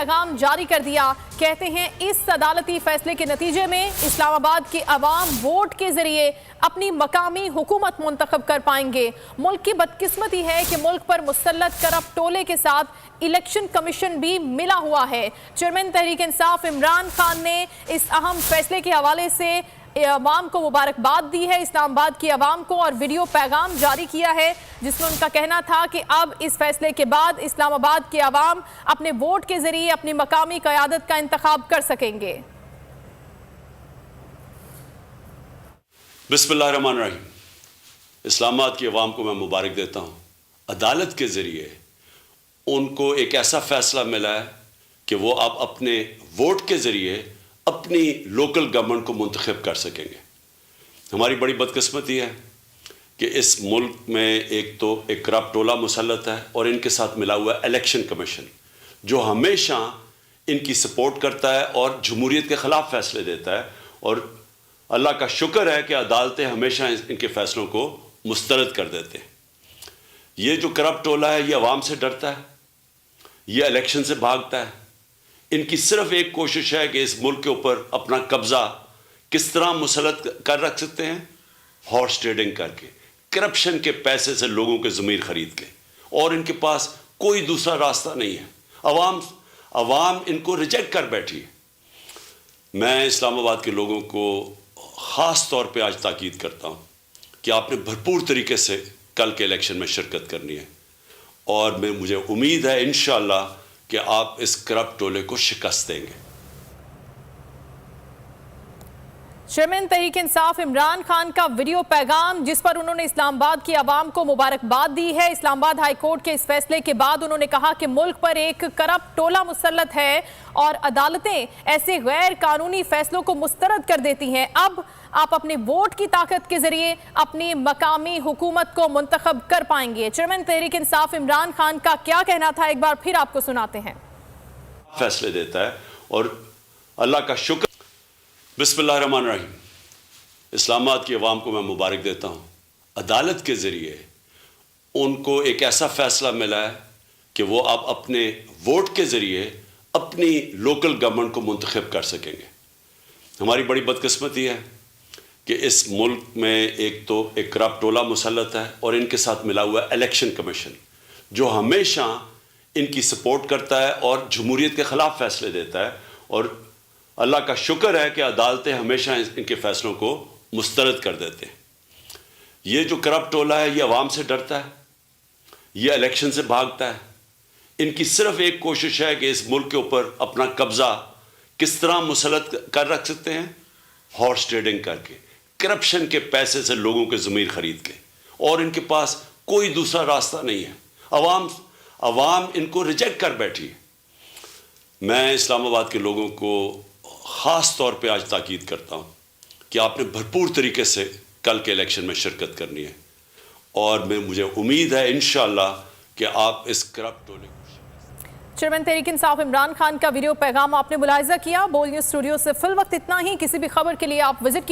पैगाम जारी कर दिया। कहते हैं इस अदालती फैसले के नतीजे में इस्लामाबाद के अवाम वोट के जरिए अपनी मकामी हुकूमत मुंतखब कर पाएंगे। मुल्क की बदकिस्मती है कि मुल्क पर मुसल्लत करप्ट टोले के साथ इलेक्शन कमीशन भी मिला हुआ है। चेयरमैन तहरीक इंसाफ इमरान खान ने इस अहम फैसले के हवाले से अवाम को मुबारकबाद दी है, इस्लामाबाद की अवाम को, और वीडियो पैगाम जारी किया है जिसमें उनका कहना था कि अब इस फैसले के बाद इस्लामाबाद के अवाम अपने वोट के जरिए अपनी मकामी क़यादत का इंतखाब कर सकेंगे। बिस्मिल्लाहिर्रहमानिर्रहीम। इस्लामाबाद की अवाम को मैं मुबारक देता हूँ। अदालत के ज़रिए उनको एक ऐसा फ़ैसला मिला है कि वो अब अपने वोट के ज़रिए अपनी लोकल गवर्नमेंट को मुंतखब कर सकेंगे। हमारी बड़ी बदकिस्मती है कि इस मुल्क में एक तो एक करप्ट टोला मुसल्लत है और इनके साथ मिला हुआ इलेक्शन कमीशन जो हमेशा इनकी सपोर्ट करता है और जमहूरियत के ख़िलाफ़ फ़ैसले देता है। और अल्लाह का शुक्र है कि अदालतें हमेशा इनके फ़ैसलों को मुस्तरद कर देते हैं। ये जो करप्ट टोला है ये अवाम से डरता है, ये इलेक्शन से भागता है। इनकी सिर्फ एक कोशिश है कि इस मुल्क के ऊपर अपना कब्ज़ा किस तरह मुसल्लत कर रख सकते हैं, हॉर्स ट्रेडिंग करके, करप्शन के पैसे से लोगों के ज़मीर ख़रीद के, और इनके पास कोई दूसरा रास्ता नहीं है। अवाम इनको रिजेक्ट कर बैठी है। मैं इस्लामाबाद के लोगों को ख़ास तौर पे आज ताकीद करता हूँ कि आपने भरपूर तरीके से कल के इलेक्शन में शिरकत करनी है, और मुझे उम्मीद है इंशाअल्लाह कि आप इस करप्ट टोले को शिकस्त देंगे। चेयरमैन तहरीक इंसाफ इमरान खान का वीडियो पैगाम जिस पर उन्होंने इस्लामाबाद की आवाम को मुबारकबाद दी है। इस्लामाबाद हाई कोर्ट के इस फैसले के बाद उन्होंने कहा कि मुल्क पर एक करप्ट टोला मुसल्लत है और अदालतें ऐसे गैर कानूनी फैसलों को मुस्तरद कर देती हैं। अब आप अपने वोट की ताकत के जरिए अपनी मकामी हुकूमत को मुंतखब कर पाएंगे। चेयरमैन तहरीक इंसाफ इमरान खान का क्या कहना था, एक बार फिर आपको सुनाते हैं। फैसले देता है और अल्लाह का शुक्र। बिस्मिल्लाहिर्रहमानिर्रहीम। इस्लामाबाद की अवाम को मैं मुबारक देता हूँ। अदालत के ज़रिए उनको एक ऐसा फ़ैसला मिला है कि वो अब अपने वोट के ज़रिए अपनी लोकल गवर्नमेंट को मुंतखब कर सकेंगे। हमारी बड़ी बदकिस्मती है कि इस मुल्क में एक तो एक करप्ट टोला मुसल्लत है और इनके साथ मिला हुआ इलेक्शन कमीशन जो हमेशा इनकी सपोर्ट करता है और जमहूरियत के ख़िलाफ़ फ़ैसले देता है। और अल्लाह का शुक्र है कि अदालतें हमेशा इनके फ़ैसलों को मुस्तरद कर देते हैं। ये जो करप्ट टोला है ये अवाम से डरता है, ये इलेक्शन से भागता है। इनकी सिर्फ एक कोशिश है कि इस मुल्क के ऊपर अपना कब्ज़ा किस तरह मुसल्लत कर रख सकते हैं, हॉर्स ट्रेडिंग करके, करप्शन के पैसे से लोगों के ज़मीर ख़रीद के, और इनके पास कोई दूसरा रास्ता नहीं है। अवाम इनको रिजेक्ट कर बैठी है। मैं इस्लामाबाद के लोगों को ख़ास तौर पे आज ताकीद करता हूँ कि आपने भरपूर तरीके से कल के इलेक्शन में शिरकत करनी है, और मुझे उम्मीद है इंशाअल्लाह कि आप इस करप्ट टोले को। चेयरमैन तहरीक इंसाफ इमरान खान का वीडियो पैगाम आपने मुलाहिजा किया। बोल न्यूज़ स्टूडियो से फिल वक्त इतना ही। किसी भी खबर के लिए आप विजिट